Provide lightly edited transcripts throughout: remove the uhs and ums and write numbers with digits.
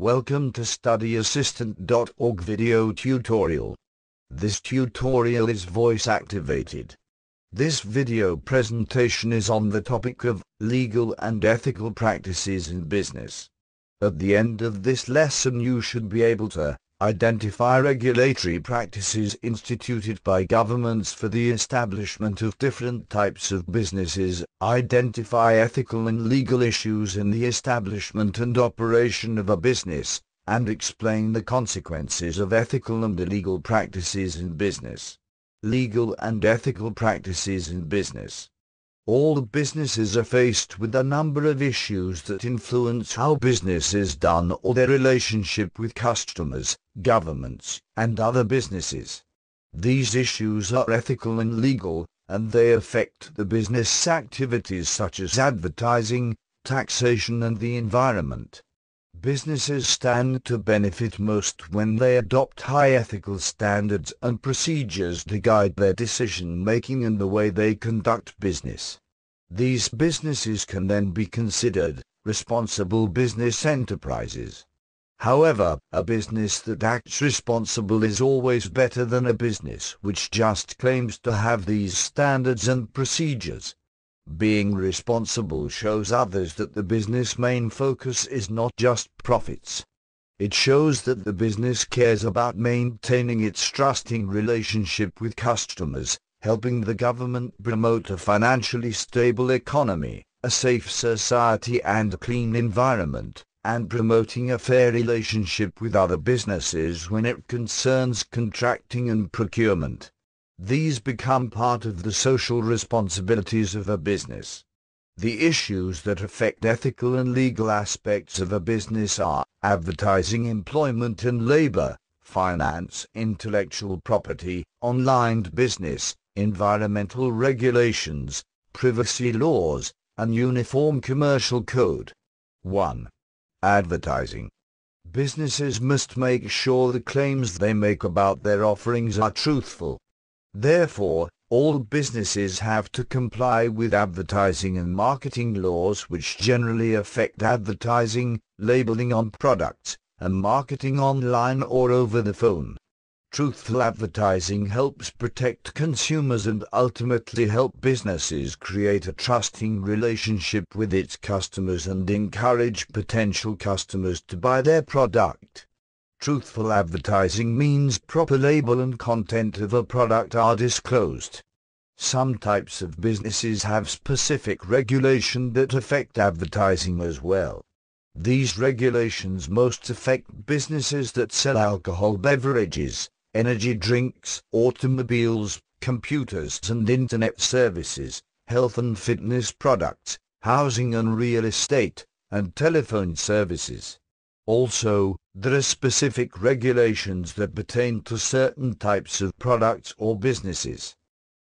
Welcome to StudyAssistant.org video tutorial. This tutorial is voice activated. This video presentation is on the topic of legal and ethical practices in business. At the end of this lesson you should be able to identify regulatory practices instituted by governments for the establishment of different types of businesses, identify ethical and legal issues in the establishment and operation of a business, and explain the consequences of ethical and illegal practices in business. Legal and ethical practices in business. All businesses are faced with a number of issues that influence how business is done or their relationship with customers, governments, and other businesses. These issues are ethical and legal, and they affect the business activities such as advertising, taxation, and the environment. Businesses stand to benefit most when they adopt high ethical standards and procedures to guide their decision-making and the way they conduct business. These businesses can then be considered responsible business enterprises. However, a business that acts responsible is always better than a business which just claims to have these standards and procedures. Being responsible shows others that the business' main focus is not just profits. It shows that the business cares about maintaining its trusting relationship with customers, helping the government promote a financially stable economy, a safe society and a clean environment, and promoting a fair relationship with other businesses when it concerns contracting and procurement. These become part of the social responsibilities of a business. The issues that affect ethical and legal aspects of a business are advertising, employment and labor, finance, intellectual property, online business, environmental regulations, privacy laws, and uniform commercial code. 1. Advertising. Businesses must make sure the claims they make about their offerings are truthful. Therefore, all businesses have to comply with advertising and marketing laws which generally affect advertising, labeling on products, and marketing online or over the phone. Truthful advertising helps protect consumers and ultimately help businesses create a trusting relationship with its customers and encourage potential customers to buy their product. Truthful advertising means proper label and content of a product are disclosed. Some types of businesses have specific regulation that affect advertising as well. These regulations most affect businesses that sell alcohol beverages, energy drinks, automobiles, computers and internet services, health and fitness products, housing and real estate, and telephone services. Also, there are specific regulations that pertain to certain types of products or businesses.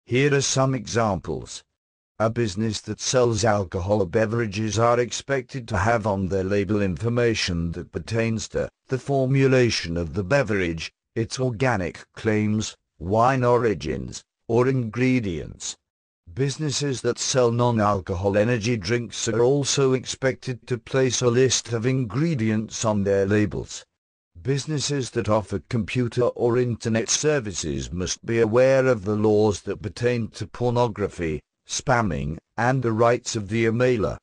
Here are some examples. A business that sells alcohol beverages are expected to have on their label information that pertains to the formulation of the beverage, its organic claims, wine origins, or ingredients. Businesses that sell non-alcohol energy drinks are also expected to place a list of ingredients on their labels. Businesses that offer computer or internet services must be aware of the laws that pertain to pornography, spamming, and the rights of the emailer.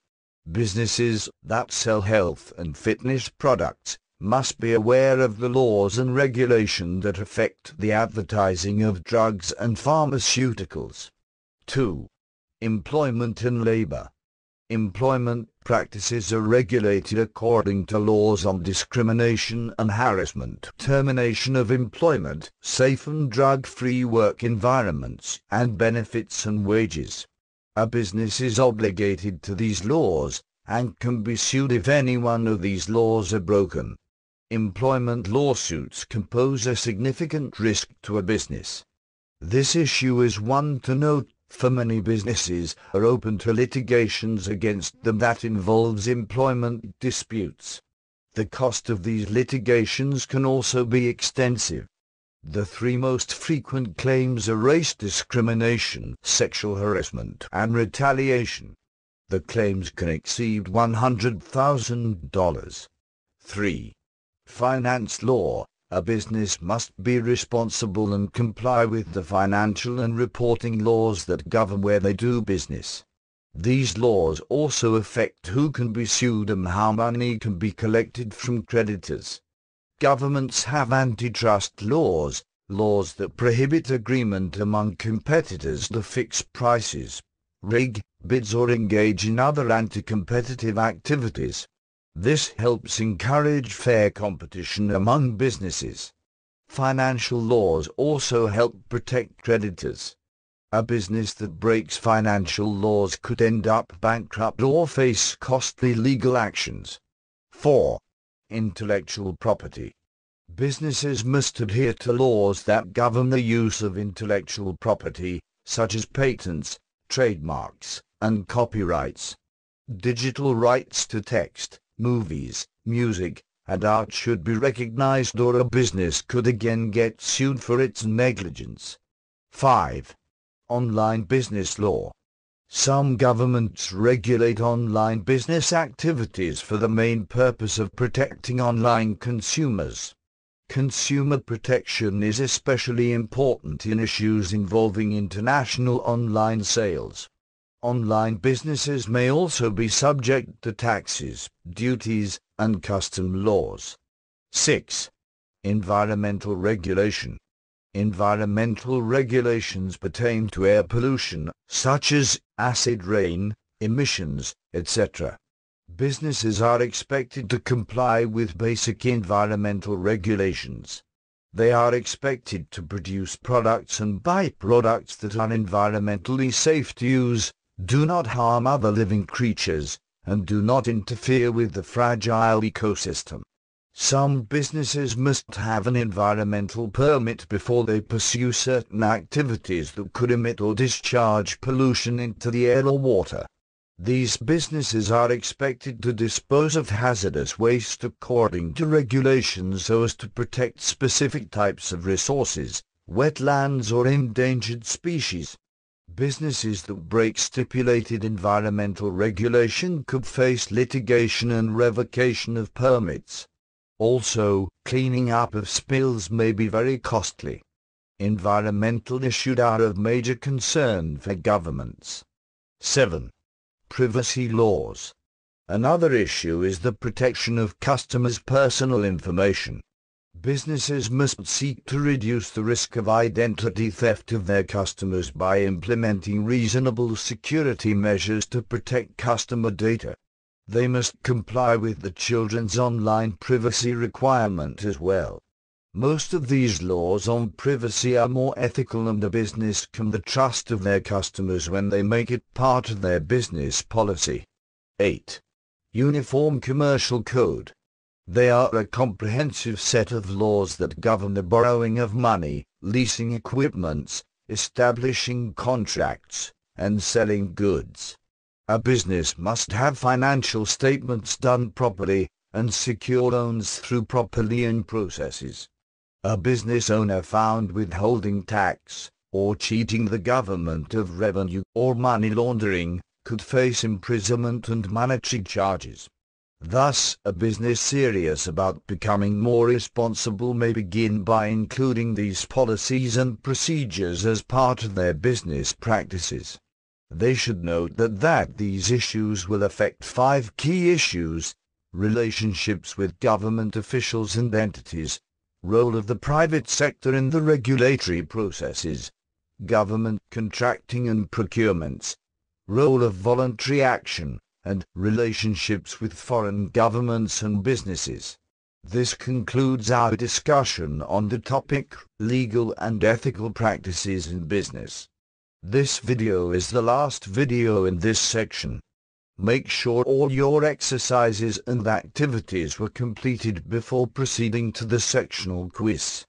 Businesses that sell health and fitness products must be aware of the laws and regulation that affect the advertising of drugs and pharmaceuticals. 2. Employment and labor. Employment practices are regulated according to laws on discrimination and harassment, termination of employment, safe and drug-free work environments, and benefits and wages. A business is obligated to these laws, and can be sued if any one of these laws are broken. Employment lawsuits can pose a significant risk to a business. This issue is one to note, for many businesses are open to litigations against them that involves employment disputes. The cost of these litigations can also be extensive. The three most frequent claims are race discrimination, sexual harassment, and retaliation. The claims can exceed $100,000. 3. Finance law. A business must be responsible and comply with the financial and reporting laws that govern where they do business. These laws also affect who can be sued and how money can be collected from creditors. Governments have antitrust laws, laws that prohibit agreement among competitors to fix prices, rig bids or engage in other anti-competitive activities. This helps encourage fair competition among businesses. Financial laws also help protect creditors. A business that breaks financial laws could end up bankrupt or face costly legal actions. 4. Intellectual property. Businesses must adhere to laws that govern the use of intellectual property, such as patents, trademarks, and copyrights. Digital rights to text, movies, music, and art should be recognized, or a business could again get sued for its negligence. 5. Online business law. Some governments regulate online business activities for the main purpose of protecting online consumers. Consumer protection is especially important in issues involving international online sales. Online businesses may also be subject to taxes, duties, and custom laws. 6. Environmental regulation. Environmental regulations pertain to air pollution, such as acid rain, emissions, etc. Businesses are expected to comply with basic environmental regulations. They are expected to produce products and byproducts that are environmentally safe to use, do not harm other living creatures, and do not interfere with the fragile ecosystem. Some businesses must have an environmental permit before they pursue certain activities that could emit or discharge pollution into the air or water. These businesses are expected to dispose of hazardous waste according to regulations so as to protect specific types of resources, wetlands or endangered species. Businesses that break stipulated environmental regulation could face litigation and revocation of permits. Also, cleaning up of spills may be very costly. Environmental issues are of major concern for governments. 7. Privacy laws. Another issue is the protection of customers' personal information. Businesses must seek to reduce the risk of identity theft of their customers by implementing reasonable security measures to protect customer data. They must comply with the Children's Online Privacy requirement as well. Most of these laws on privacy are more ethical, and a business can the trust of their customers when they make it part of their business policy. 8. Uniform Commercial Code. They are a comprehensive set of laws that govern the borrowing of money, leasing equipments, establishing contracts, and selling goods. A business must have financial statements done properly, and secure loans through proper lien processes. A business owner found withholding tax, or cheating the government of revenue, or money laundering, could face imprisonment and monetary charges. Thus, a business serious about becoming more responsible may begin by including these policies and procedures as part of their business practices. They should note that these issues will affect 5 key issues: relationships with government officials and entities, role of the private sector in the regulatory processes, government contracting and procurements, role of voluntary action, and relationships with foreign governments and businesses. This concludes our discussion on the topic, legal and ethical practices in business. This video is the last video in this section. Make sure all your exercises and activities were completed before proceeding to the sectional quiz.